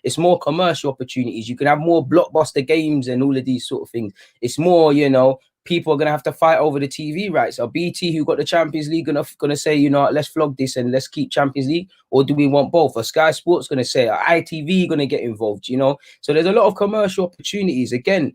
It's more commercial opportunities. You can have more blockbuster games and all of these sort of things. It's more, people are going to have to fight over the TV rights. Are BT, who got the Champions League, gonna say, let's flog this and let's keep Champions League? Or do we want both? Are Sky Sports going to say, are ITV going to get involved? So there's a lot of commercial opportunities. Again,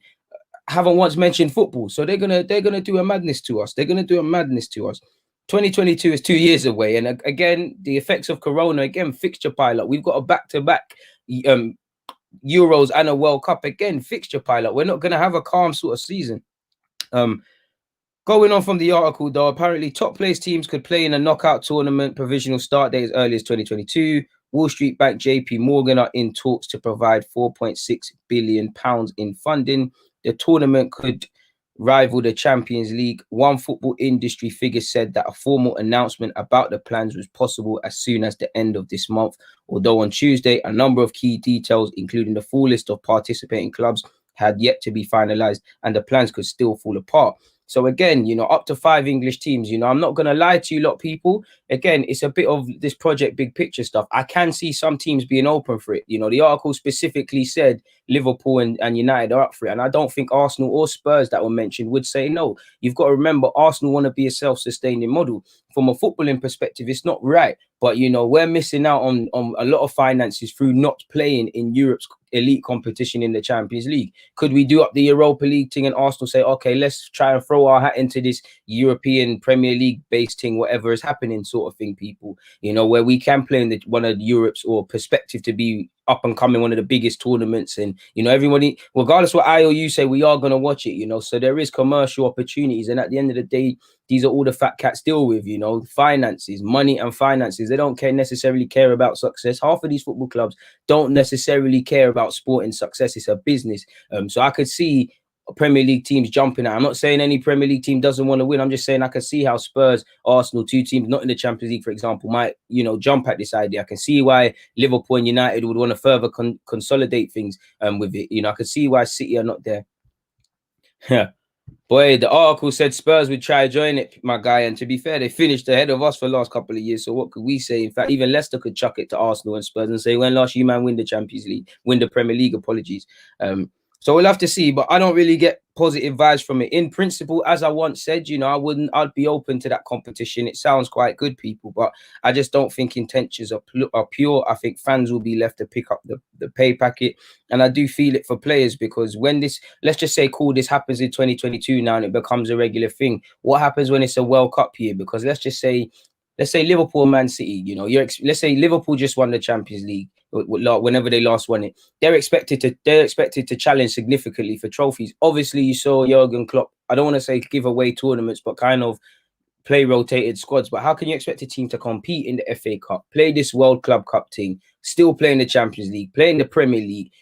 I haven't once mentioned football. So they're gonna do a madness to us. 2022 is 2 years away. And again, the effects of Corona, again, fixture pilot. We've got a back-to-back Euros and a World Cup, again, fixture pilot. We're not going to have a calm sort of season. Going on from the article, though, apparently top place teams could play in a knockout tournament. Provisional start date as early as 2022. Wall Street Bank JP Morgan are in talks to provide £4.6 billion in funding. The tournament could rival the Champions League. One football industry figure said that a formal announcement about the plans was possible as soon as the end of this month. Although on Tuesday, a number of key details, including the full list of participating clubs, had yet to be finalized, and the plans could still fall apart. So again, up to 5 English teams, I'm not going to lie to you lot, people. Again, it's a bit of this project big picture stuff. I can see some teams being open for it. The article specifically said Liverpool and United are up for it. And I don't think Arsenal or Spurs that were mentioned would say no. You've got to remember, Arsenal want to be a self-sustaining model. From a footballing perspective, it's not right. But, we're missing out on a lot of finances through not playing in Europe's elite competition in the Champions League. Could we do up the Europa League thing and Arsenal say, okay, let's try and throw our hat into this European Premier League based thing, whatever is happening sort of thing, people, where we can play in one of Europe's or perspective to be up and coming, one of the biggest tournaments. And, everybody, regardless what I or you say, we are going to watch it, so there is commercial opportunities. And at the end of the day, these are all the fat cats deal with, finances, money and finances. They don't necessarily care about success. Half of these football clubs don't necessarily care about sporting success. It's a business. So I could see Premier League teams jumping out. I'm not saying any Premier League team doesn't want to win. I'm just saying I can see how Spurs, Arsenal, 2 teams not in the Champions League, for example, might, jump at this idea. I can see why Liverpool and United would want to further consolidate things with it. I can see why City are not there. Boy, the article said Spurs would try to join it, my guy. And to be fair, they finished ahead of us for the last couple of years. So what could we say? In fact, even Leicester could chuck it to Arsenal and Spurs and say, when last you man win the Champions League, win the Premier League, apologies. So we'll have to see, but I don't really get positive vibes from it. In principle, as I once said, I'd be open to that competition. It sounds quite good, people, but I just don't think intentions are pure. I think fans will be left to pick up the pay packet. And I do feel it for players, because when this, let's just say, this happens in 2022 now and it becomes a regular thing. What happens when it's a World Cup year? Because let's say Liverpool, Man City, let's say Liverpool just won the Champions League whenever they last won it. They're expected to challenge significantly for trophies. Obviously, you saw Jurgen Klopp, I don't want to say give away tournaments, but kind of play rotated squads. But how can you expect a team to compete in the FA Cup, play this World Club Cup team, still play in the Champions League, play in the Premier League,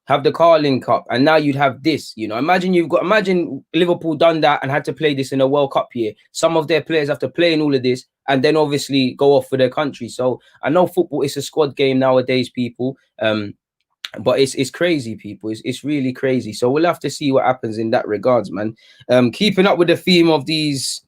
have the Carling Cup, and now you'd have this, imagine Liverpool done that and had to play this in a World Cup year. Some of their players have to play in all of this and then obviously go off for their country. So I know football is a squad game nowadays, people, but it's crazy, people. It's really crazy. So we'll have to see what happens in that regards, man. Keeping up with the theme of these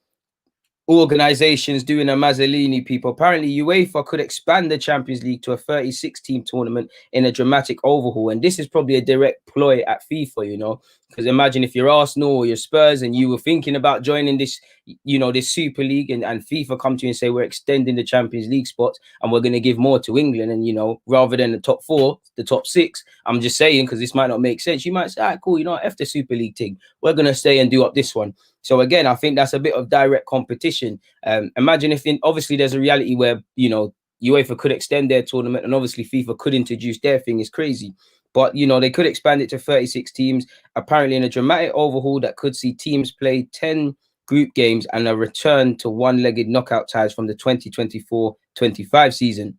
organizations doing a Mazzolini, people, apparently UEFA could expand the Champions League to a 36-team tournament in a dramatic overhaul. And this is probably a direct ploy at FIFA, because imagine if you're Arsenal or you're Spurs and you were thinking about joining this, this Super League, and FIFA come to you and say, we're extending the Champions League spots and we're going to give more to England. And, rather than the top 4, the top 6, I'm just saying, because this might not make sense. You might say, all right, cool, F the Super League thing. We're going to stay and do up this one. So again, I think that's a bit of direct competition. Imagine if obviously there's a reality where, UEFA could extend their tournament and obviously FIFA could introduce their thing. Is crazy. But, they could expand it to 36 teams, apparently in a dramatic overhaul that could see teams play 10 group games and a return to one-legged knockout ties from the 2024-25 season.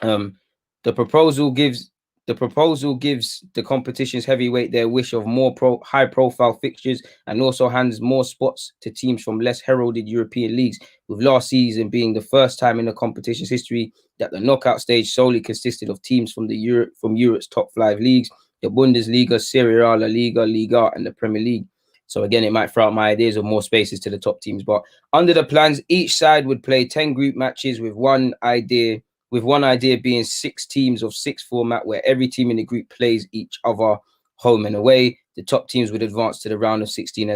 The proposal gives the competition's heavyweight their wish of more high-profile fixtures and also hands more spots to teams from less heralded European leagues, with last season being the first time in the competition's history that the knockout stage solely consisted of teams from Europe's top 5 leagues, the Bundesliga, Serie A, La Liga, Liga, and the Premier League. So again, it might throw out my ideas of more spaces to the top teams. But under the plans, each side would play 10 group matches with one idea with one idea being 6 teams of 6 format, where every team in the group plays each other home and away. The top teams would advance to the round of 16